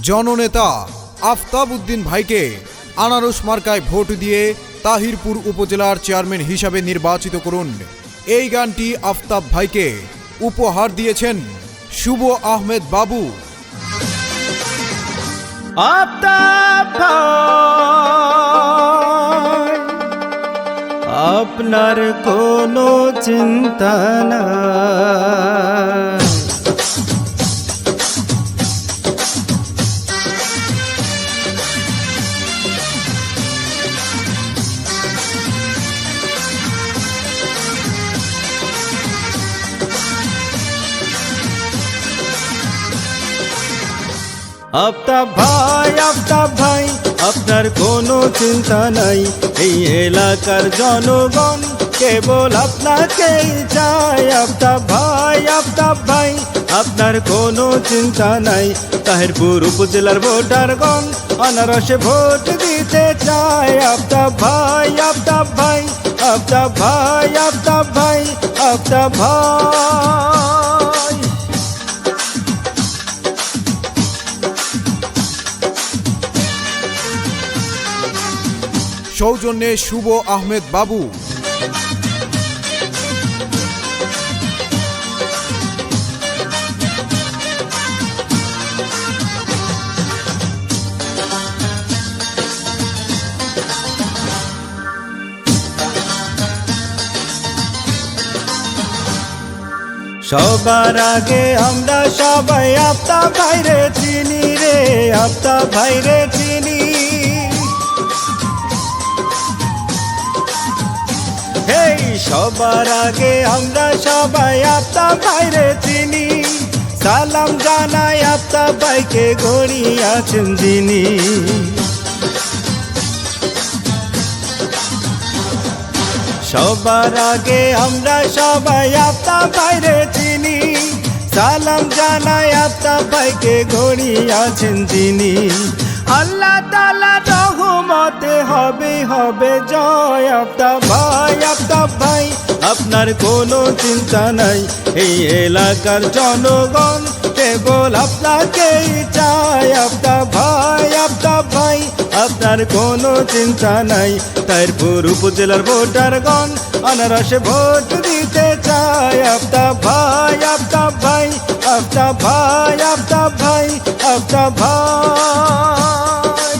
জননেতা আফতাব উদ্দিন ভাইকে আনারস মার্কায় ভোট দিয়ে তাহিরপুর উপজেলার চেয়ারম্যান হিসাবে নির্বাচিত করুন। এই গানটি আফতাব ভাইকে উপহার দিয়েছেন শুভ আহমেদ বাবু। আফতাব ভাই, আপনার কোনো চিন্তা নাই। আফতাব ভাই, আফতাব ভাই, আপনার কোনো চিন্তা নাই। এই এলাকার জনগণ কেবল আপনাকেই চায়। আফতাব ভাই, আফতাব ভাই, আপনার কোনো চিন্তা নাই। তাহিরপুর উপজেলার ভোটারগণ আনারসে ভোট দিতে চায়। আফতাব ভাই, আফতাব ভাই, আফতাব ভাই, আফতাব ভাই, আফতাব ভাই। সৌজন্যে শুভ আহমেদ বাবু। সবার আগে আমরা সবাই আফতাব ভাইরে চিনি রে, আফতাব ভাইরে চিনি। হেই, সবার আগে আমরা সবাই আফতাব ভাইরে চিনি। সালাম জানাই আফতাব ভাইকে, গড়ি আছেন যিনি। সবার আগে আমরা সবাই আফতাব ভাইরে চিনি। সালাম জানাই আফতাব ভাইকে, গড়ি আছেন যিনি। আল্লাহ তাআলার রহমতে হবে হবে জয়। আফতাব ভাই, আফতাব ভাই, আপনার কোনো চিন্তা নাই। এই এলাকার জনগণ কেবল আপনাকেই চায়। আফতাব ভাই, আফতাব ভাই, আপনার কোনো চিন্তা নাই। তাহিরপুর উপজেলার ভোটারগণ আনারসে ভোট দিতে চায়। আফতাব ভাই, আফতাব ভাই, আফতাব ভাই, আফতাব ভাই, আফতাব ভাই।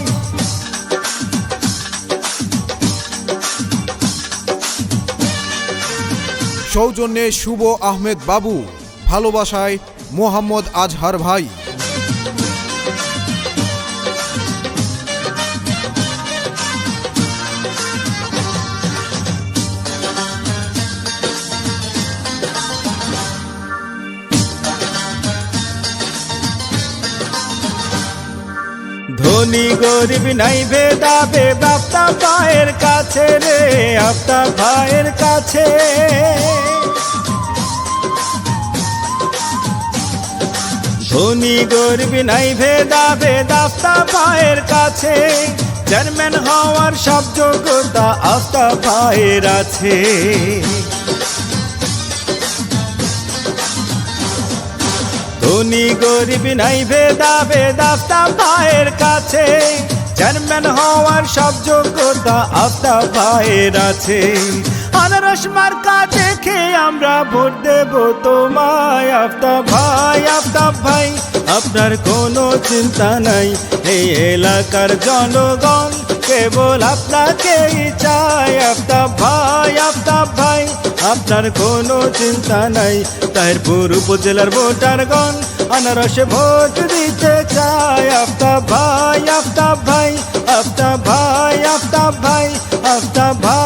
সৌজন্যে শুভ আহমেদ বাবু, ভালোবাসায় মোহাম্মদ আজহার ভাই। ধনী গরিব নাই ভেদাভেদ আফতাব ভাইয়ের কাছে রে, আফতাব ভাইয়ের কাছে। ধনী গরিব নাই ভেদাভেদ আফতাব ভাইয়ের কাছে। চেয়ারম্যান হওয়ার সব যোগ্যতা আফতাব ভাইয়ের আছে। ধনী গরিব নাই ভেদাভেদ আফতাব ভাইয়ের কাছে। চেয়ারম্যান হওয়ার সব যোগ্যতা আফতাব ভাইয়ের আছে। আনারস মার্কা দেখে আমরা ভোট দেব তোমায়। আফতাব ভাই, আফতাব ভাই, আপনার কোনো চিন্তা নাই। এই এলাকার জনগণ কেবল আপনাকেই চায়। আফতাব ভাই, আফতাব ভাই, আপনার কোনো চিন্তা নাই। তাহিরপুর উপজেলার ভোটারগণ আনারসে ভোট দিতে চায়। আফতাব ভাই, আফতাব ভাই, আফতাব ভাই, আফতাব ভাই, আফতাব ভাই।